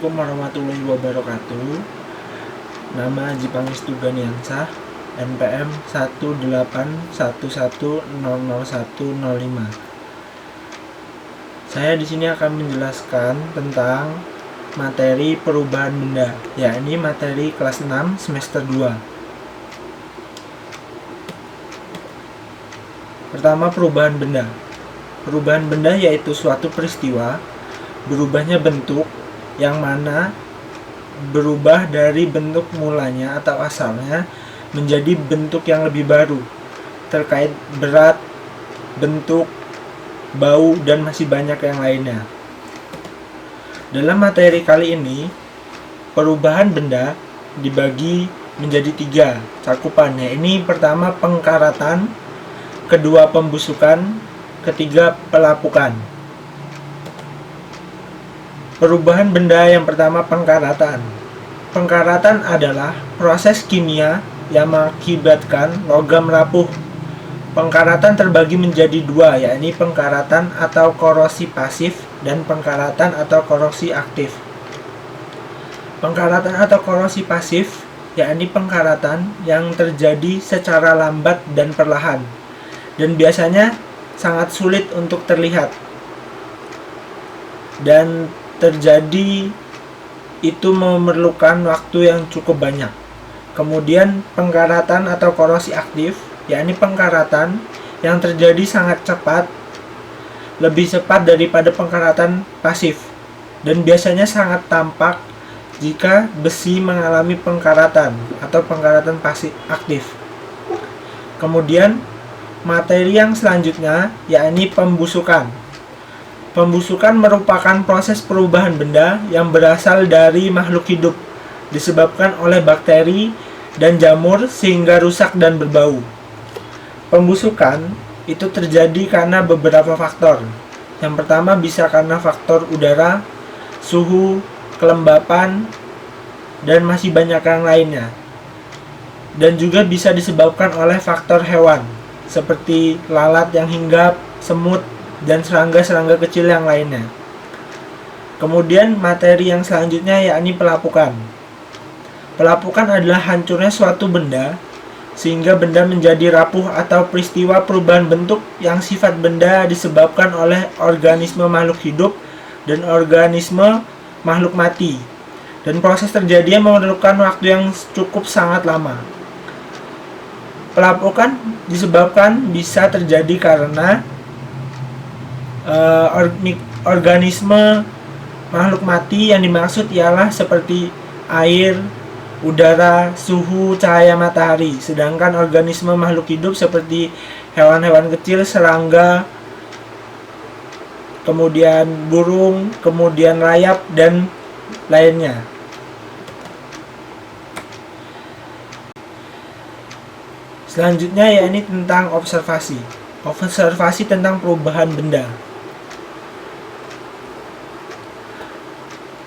Assalamualaikum warahmatullahi wabarakatuh. Nama Haji Pangestu Ganiansah, NPM 181100105. Saya di sini akan menjelaskan tentang materi perubahan benda, yakni materi kelas 6 semester 2. Pertama, perubahan benda. Perubahan benda yaitu suatu peristiwa berubahnya bentuk yang mana berubah dari bentuk mulanya atau asalnya menjadi bentuk yang lebih baru terkait berat, bentuk, bau, dan masih banyak yang lainnya. Dalam materi kali ini, perubahan benda dibagi menjadi 3 cakupannya. Ini pertama pengkaratan, kedua pembusukan, ketiga pelapukan. Perubahan benda yang pertama, pengkaratan. Pengkaratan adalah proses kimia yang mengakibatkan logam rapuh. Pengkaratan terbagi menjadi 2, yakni pengkaratan atau korosi pasif dan pengkaratan atau korosi aktif. Pengkaratan atau korosi pasif yakni pengkaratan yang terjadi secara lambat dan perlahan, dan biasanya sangat sulit untuk terlihat dan terjadi itu memerlukan waktu yang cukup banyak. Kemudian pengkaratan atau korosi aktif yakni pengkaratan yang terjadi sangat cepat, lebih cepat daripada pengkaratan pasif, dan biasanya sangat tampak jika besi mengalami pengkaratan atau pengkaratan pasif aktif. Kemudian materi yang selanjutnya yakni pembusukan. Pembusukan merupakan proses perubahan benda yang berasal dari makhluk hidup, disebabkan oleh bakteri dan jamur sehingga rusak dan berbau. Pembusukan itu terjadi karena beberapa faktor. Yang pertama bisa karena faktor udara, suhu, kelembapan, dan masih banyak yang lainnya. Dan juga bisa disebabkan oleh faktor hewan, seperti lalat yang hinggap, semut, dan serangga-serangga kecil yang lainnya. Kemudian materi yang selanjutnya yakni pelapukan. Pelapukan adalah hancurnya suatu benda sehingga benda menjadi rapuh atau peristiwa perubahan bentuk yang sifat benda disebabkan oleh organisme makhluk hidup dan organisme makhluk mati, dan proses terjadinya memerlukan waktu yang cukup sangat lama. Pelapukan disebabkan bisa terjadi karena organisme makhluk mati yang dimaksud ialah seperti air, udara, suhu, cahaya matahari. Sedangkan organisme makhluk hidup seperti hewan-hewan kecil, serangga, kemudian burung, kemudian rayap, dan lainnya. Selanjutnya yakni tentang observasi. Observasi tentang perubahan benda.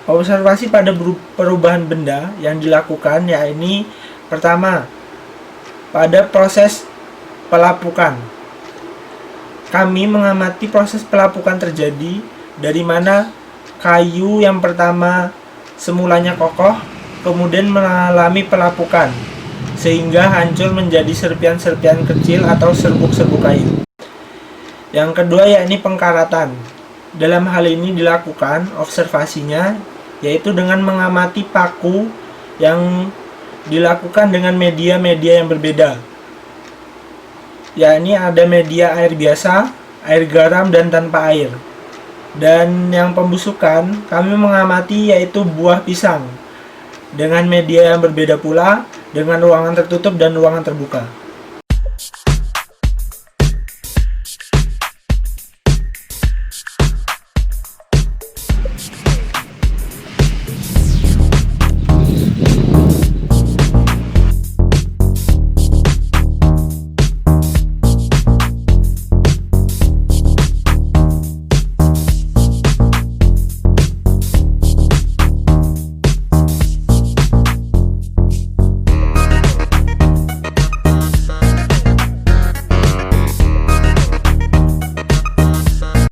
Observasi pada perubahan benda yang dilakukan yakni pertama, pada proses pelapukan. Kami mengamati proses pelapukan terjadi dari mana kayu yang pertama semulanya kokoh, kemudian mengalami pelapukan sehingga hancur menjadi serpian-serpian kecil atau serbuk-serbuk kayu. Yang kedua yakni pengkaratan. Dalam hal ini dilakukan observasinya yaitu dengan mengamati paku yang dilakukan dengan media-media yang berbeda, yakni ada media air biasa, air garam, dan tanpa air. Dan yang pembusukan, kami mengamati yaitu buah pisang dengan media yang berbeda pula, dengan ruangan tertutup dan ruangan terbuka.